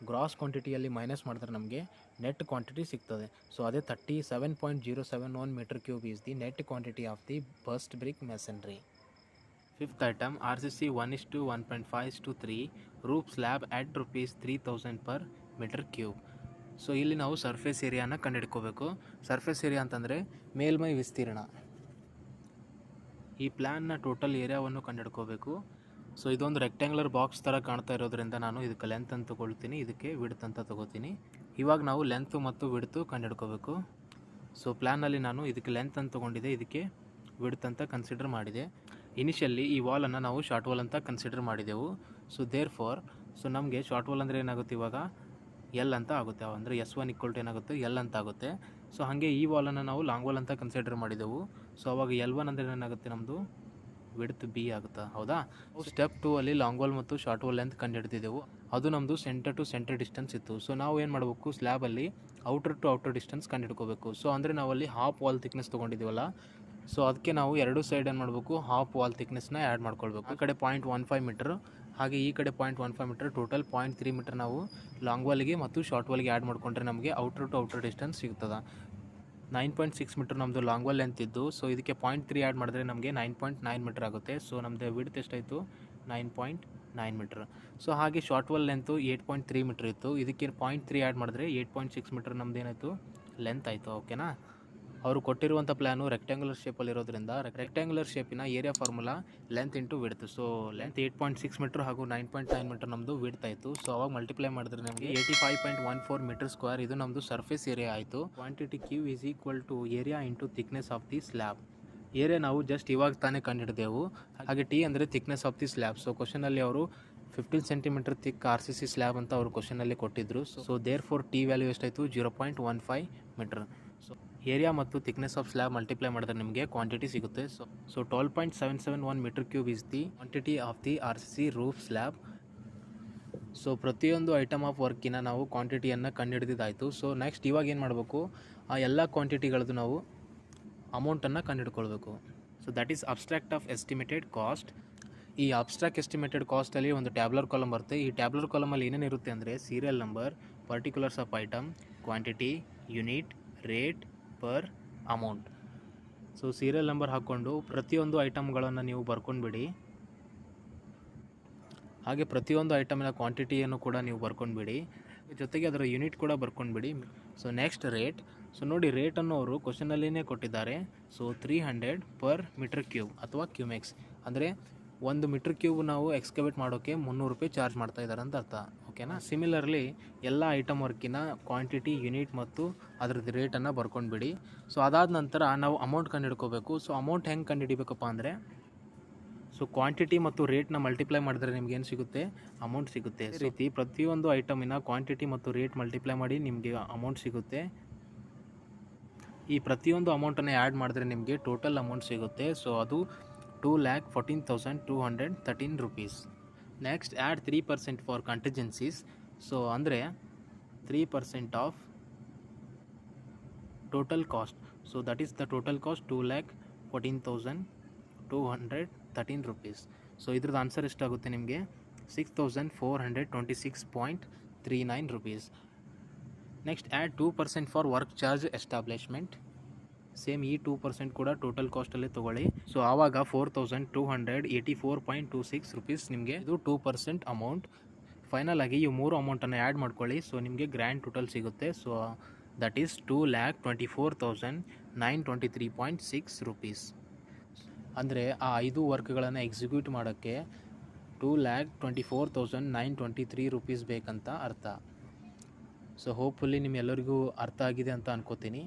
ಗ್ರಾಸ್ ಕ್ವಾಂಟಿಟಿಯಲ್ಲಿ ಮೈನಸ್ ಮಾಡಿದ್ರೆ ನಮಗೆ ನೆಟ್ ಕ್ವಾಂಟಿಟಿ ಸಿಗ್ತದೆ. ಸೊ ಅದೇ 37.071 metre cube is the net quantity of the burnt brick masonry. Fifth item RCC 1:1.5:3 roof slab at ₹3,000 per metre cube. So ಇಲ್ಲಿ ನಾವು ಸರ್ಫೇಸ್ ಏರಿಯಾನ ಕಂಡುಹಿಡ್ಕೋಬೇಕು. ಸರ್ಫೇಸ್ ಏರಿಯಾ ಅಂತಂದರೆ ಮೇಲ್ಮೈ ವಿಸ್ತೀರ್ಣ. ಈ ಪ್ಲ್ಯಾನ್ನ ಟೋಟಲ್ ಏರಿಯಾವನ್ನು ಕಂಡುಹಿಡ್ಕೋಬೇಕು. ಸೊ ಇದೊಂದು ರೆಕ್ಟ್ಯಾಂಗ್ಯುಲರ್ ಬಾಕ್ಸ್ ಥರ ಕಾಣ್ತಾ ಇರೋದ್ರಿಂದ ನಾನು ಇದಕ್ಕೆ ಲೆಂತ್ ಅಂತ ತೊಗೊಳ್ತೀನಿ, ಇದಕ್ಕೆ ವಿಡ್ತ್ ಅಂತ ತೊಗೋತೀನಿ. ಇವಾಗ ನಾವು ಲೆಂತ್ ಮತ್ತು ವಿಡ್ತು ಕಂಡುಹಿಡ್ಕೋಬೇಕು. ಸೊ ಪ್ಲ್ಯಾನಲ್ಲಿ ನಾನು ಇದಕ್ಕೆ ಲೆಂತ್ ಅಂತ ತೊಗೊಂಡಿದ್ದೆ, ಇದಕ್ಕೆ ವಿಡ್ತ್ ಅಂತ ಕನ್ಸಿಡರ್ ಮಾಡಿದೆ. ಇನಿಷಿಯಲಿ ಈ ವಾಲನ್ನು ನಾವು ಶಾರ್ಟ್ ವಾಲ್ ಅಂತ ಕನ್ಸಿಡರ್ ಮಾಡಿದೆವು. ಸೊ ದೇರ್ ಫಾರ್ ನಮಗೆ ಶಾರ್ಟ್ ವಾಲ್ ಅಂದರೆ ಏನಾಗುತ್ತೆ ಇವಾಗ L ಅಂತ ಆಗುತ್ತೆ, ಅಂದರೆ S1 = ಏನಾಗುತ್ತೆ L ಅಂತ ಆಗುತ್ತೆ. ಸೊ ಹಾಗೆ ಈ ವಾಲನ್ನು ನಾವು ಲಾಂಗ್ ವಾಲ್ ಅಂತ ಕನ್ಸಿಡರ್ ಮಾಡಿದೆವು. ಸೊ ಅವಾಗ L1 ಅಂದರೆ ಏನಾಗುತ್ತೆ ನಮ್ಮದು ವಿಡ್ತ್ B ಆಗುತ್ತಾ, ಹೌದಾ? ಸ್ಟೆಪ್ 2 ಅಲ್ಲಿ ಲಾಂಗ್ ವಾಲ್ ಮತ್ತು ಶಾರ್ಟ್ ವಾಲ್ ಲೆಂತ್ ಕಂಡುಹಿಡಿದಿದ್ದೆವು. ಅದು ನಮ್ಮದು ಸೆಂಟರ್ ಟು ಸೆಂಟರ್ ಡಿಸ್ಟೆನ್ಸ್ ಇತ್ತು. ಸೊ ನಾವು ಏನು ಮಾಡಬೇಕು, ಸ್ಲ್ಯಾಬಲ್ಲಿ ಔಟರ್ ಟು ಔಟರ್ ಡಿಸ್ಟೆನ್ಸ್ ಕಂಡುಹಿಡ್ಕೋಬೇಕು. ಸೊ ಅಂದರೆ ನಾವಲ್ಲಿ ಹಾಫ್ ವಾಲ್ ಥಿಕ್ನೆಸ್ ತೊಗೊಂಡಿದ್ದೀವಲ್ಲ, ಸೊ ಅದಕ್ಕೆ ನಾವು ಎರಡು ಸೈಡ್ ಏನು ಮಾಡಬೇಕು, ಹಾಫ್ ವಾಲ್ ಥಿಕ್ನೆಸ್ನ ಆ್ಯಡ್ ಮಾಡ್ಕೊಳ್ಬೇಕು. ಆ ಕಡೆ 0.15 ಮೀಟರ್, ಹಾಗೆ ಈ ಕಡೆ 0.15 ಮೀಟರ್, ಟೋಟಲ್ 0.3 ಮೀಟರ್ ನಾವು ಲಾಂಗ್ ವಾಲಿಗೆ ಮತ್ತು ಶಾರ್ಟ್ ವಾಲಿಗೆ ಆ್ಯಡ್ ಮಾಡಿಕೊಂಡ್ರೆ ನಮಗೆ ಔಟರ್ ಟು ಔಟರ್ ಡಿಸ್ಟೆನ್ಸ್ ಸಿಗ್ತದೆ. 9.6 ಮೀಟರ್ ನಮ್ಮದು ಲಾಂಗ್ ವಾಲ್ ಲೆಂತ್ ಇದ್ದು. ಸೊ ಇದಕ್ಕೆ 0.3 ಆ್ಯಡ್ ಮಾಡಿದ್ರೆ ನಮಗೆ 9.9 ಮೀಟರ್ ಆಗುತ್ತೆ. ಸೊ ನಮ್ಮದು ವಿಡ್ತ್ ಎಷ್ಟಾಯಿತು 9.9 ಮೀಟರ್. ಸೊ ಹಾಗೆ ಶಾರ್ಟ್ ವಾಲ್ ಲೆಂತು 8.3 ಮೀಟರ್ ಇತ್ತು. ಇದಕ್ಕೆ 0.3 ಆ್ಯಡ್ ಮಾಡಿದ್ರೆ 8.6 ಮೀಟರ್ ನಮ್ದು ಏನಾಯಿತು ಲೆಂತ್ ಆಯಿತು. ಓಕೆನಾ? ಅವರು ಕೊಟ್ಟಿರುವಂಥ ಪ್ಲ್ಯಾನು ರೆಕ್ಟ್ಯಾಂಗ್ಯುಲರ್ ಶೇಪಲ್ಲಿರೋದ್ರಿಂದ ರೆಕ್ಟ್ಯಾಂಗ್ಯುಲರ್ ಶೇಪಿನ area formula length into width. So length 8.6 metre ಹಾಗೂ 9.9 ಮೀಟರ್ ನಮ್ಮದು ವಿಡ್ತ್ ಆಯಿತು. ಸೊ ಅವಾಗ ಮಲ್ಟಿಪ್ಲೈ ಮಾಡಿದ್ರೆ ನಮಗೆ 85.14 ಮೀಟರ್ ಸ್ಕ್ವೇರ್ ಇದು ನಮ್ಮದು ಸರ್ಫೇಸ್ ಏರಿಯಾ ಆಯಿತು. Quantity Q = area into thickness of the slab. Area ನಾವು ಜಸ್ಟ್ ಇವಾಗ ತಾನೇ ಕಂಡುಹಿಡಿದೆವು. ಹಾಗೆ T ಅಂದರೆ thickness of the slab. So ಕ್ವಶನಲ್ಲಿ ಅವರು 15 ಸೆಂಟಿಮೀಟರ್ ಥಿಕ್ RCC ಸ್ಲ್ಯಾಬ್ ಅಂತ ಅವರು ಕ್ವಶನಲ್ಲಿ ಕೊಟ್ಟಿದ್ದರು. So therefore T value ಎಷ್ಟಾಯಿತು 0.15 ಮೀಟರ್. ಸೊ ಏರಿಯಾ ಮತ್ತು ಥಿಕ್ನೆಸ್ ಆಫ್ ಸ್ಲ್ಯಾಬ್ ಮಲ್ಟಿಪ್ಲೈ ಮಾಡಿದ್ರೆ ನಿಮಗೆ ಕ್ವಾಂಟಿಟಿ ಸಿಗುತ್ತೆ. So 12.771 metre cube is the quantity of the RCC roof slab. So ಪ್ರತಿಯೊಂದು ಐಟಮ್ ಆಫ್ ವರ್ಕಿನ ನಾವು ಕ್ವಾಂಟಿಟಿಯನ್ನು ಕಂಡುಹಿಡಿದಿದ್ದಾಯಿತು. ಸೊ ನೆಕ್ಸ್ಟ್ ಇವಾಗ ಏನು ಮಾಡಬೇಕು, ಆ ಎಲ್ಲ ಕ್ವಾಂಟಿಟಿಗಳದ್ದು ನಾವು ಅಮೌಂಟನ್ನು ಕಂಡುಹಿಡ್ಕೊಳ್ಬೇಕು. So that is abstract of estimated cost. ಈ ಅಬ್ಸ್ಟ್ರಾಕ್ಟ್ ಎಸ್ಟಿಮೇಟೆಡ್ ಕಾಸ್ಟಲ್ಲಿ ಒಂದು ಟ್ಯಾಬ್ಲರ್ ಕಾಲಮ್ ಬರುತ್ತೆ. ಈ ಟ್ಯಾಬ್ಲರ್ ಕಾಲಮಲ್ಲಿ ಏನೇನಿರುತ್ತೆ ಅಂದರೆ serial number, particulars of item, quantity, unit, rate, per, amount. So serial number ಹಾಕ್ಕೊಂಡು ಪ್ರತಿಯೊಂದು ಐಟಮ್ಗಳನ್ನು ನೀವು ಬರ್ಕೊಂಡ್ಬಿಡಿ. ಹಾಗೆ ಪ್ರತಿಯೊಂದು ಐಟಮಿನ ಕ್ವಾಂಟಿಟಿಯನ್ನು ಕೂಡ ನೀವು ಬರ್ಕೊಂಡ್ಬಿಡಿ, ಜೊತೆಗೆ ಅದರ ಯೂನಿಟ್ ಕೂಡ ಬರ್ಕೊಂಡ್ಬಿಡಿ. So next rate. ಸೊ ನೋಡಿ ರೇಟನ್ನು ಅವರು ಕ್ವಶನಲ್ಲಿನೇ ಕೊಟ್ಟಿದ್ದಾರೆ. ಸೊ 300 ಪರ್ ಮೀಟರ್ ಕ್ಯೂಬ್ ಅಥವಾ ಕ್ಯೂಮೆಕ್ಸ್, ಅಂದರೆ 1 ಮೀಟರ್ ಕ್ಯೂಬ್ ನಾವು ಎಕ್ಸ್ಕವೇಟ್ ಮಾಡೋಕ್ಕೆ 300 ರೂಪಾಯಿ ಚಾರ್ಜ್ ಮಾಡ್ತಾ ಇದ್ದಾರೆ ಅಂತ ಅರ್ಥ. ಓಕೆನಾ? ಸಿಮಿಲರ್ಲಿ ಎಲ್ಲ ಐಟಮ್ ವರ್ಕಿನ ಕ್ವಾಂಟಿಟಿ, ಯೂನಿಟ್ ಮತ್ತು ಅದರದ್ದು ರೇಟನ್ನು ಬರ್ಕೊಂಡ್ಬಿಡಿ. ಸೊ ಅದಾದ ನಂತರ ನಾವು ಅಮೌಂಟ್ ಕಂಡುಹಿಡ್ಕೋಬೇಕು. ಸೊ ಅಮೌಂಟ್ ಹೆಂಗೆ ಕಂಡುಹಿಡಿಬೇಕಪ್ಪ ಅಂದರೆ, ಸೊ ಕ್ವಾಂಟಿಟಿ ಮತ್ತು ರೇಟ್ನ ಮಲ್ಟಿಪ್ಲೈ ಮಾಡಿದ್ರೆ ನಿಮ್ಗೆ ಏನು ಸಿಗುತ್ತೆ, ಅಮೌಂಟ್ ಸಿಗುತ್ತೆ. ಈ ರೀತಿ ಪ್ರತಿಯೊಂದು ಐಟಮಿನ ಕ್ವಾಂಟಿಟಿ ಮತ್ತು ರೇಟ್ ಮಲ್ಟಿಪ್ಲೈ ಮಾಡಿ ನಿಮಗೆ ಅಮೌಂಟ್ ಸಿಗುತ್ತೆ. ಈ ಪ್ರತಿಯೊಂದು ಅಮೌಂಟನ್ನು ಆ್ಯಡ್ ಮಾಡಿದ್ರೆ ನಿಮಗೆ ಟೋಟಲ್ ಅಮೌಂಟ್ ಸಿಗುತ್ತೆ. ಸೊ ಅದು 2,14,213 rupees. Next add 3% for contingencies. So ಅಂದರೆ 3% of total cost. So that is the total cost 2,14,213 rupees. So ಇದ್ರದ್ದು ಆನ್ಸರ್ ಎಷ್ಟಾಗುತ್ತೆ ನಿಮಗೆ 6,426.39 rupees. Next add 2% for work charge establishment. Same ಈ 2% ಕೂಡ ಟೋಟಲ್ ಕಾಸ್ಟಲ್ಲೇ ತೊಗೊಳ್ಳಿ. ಸೊ ಆವಾಗ 4,284.26 rupees ನಿಮಗೆ ಇದು 2% ಅಮೌಂಟ್. ಫೈನಲ್ ಆಗಿ ಈ 3 ಅಮೌಂಟನ್ನು ಆ್ಯಡ್ ಮಾಡ್ಕೊಳ್ಳಿ. ಸೊ ನಿಮಗೆ ಗ್ರ್ಯಾಂಡ್ ಟೋಟಲ್ ಸಿಗುತ್ತೆ. So that is 2,24,923.6 rupees. ಅಂದರೆ ಆ 5 ವರ್ಕ್ಗಳನ್ನು ಎಕ್ಸಿಕ್ಯೂಟ್ ಮಾಡೋಕ್ಕೆ 2,24,923 rupees ಬೇಕಂತ ಅರ್ಥ. ಸೊ ಹೋಪ್ಫುಲ್ಲಿ ನಿಮ್ಮೆಲ್ಲರಿಗೂ ಅರ್ಥ ಆಗಿದೆ ಅಂತ ಅನ್ಕೋತೀನಿ.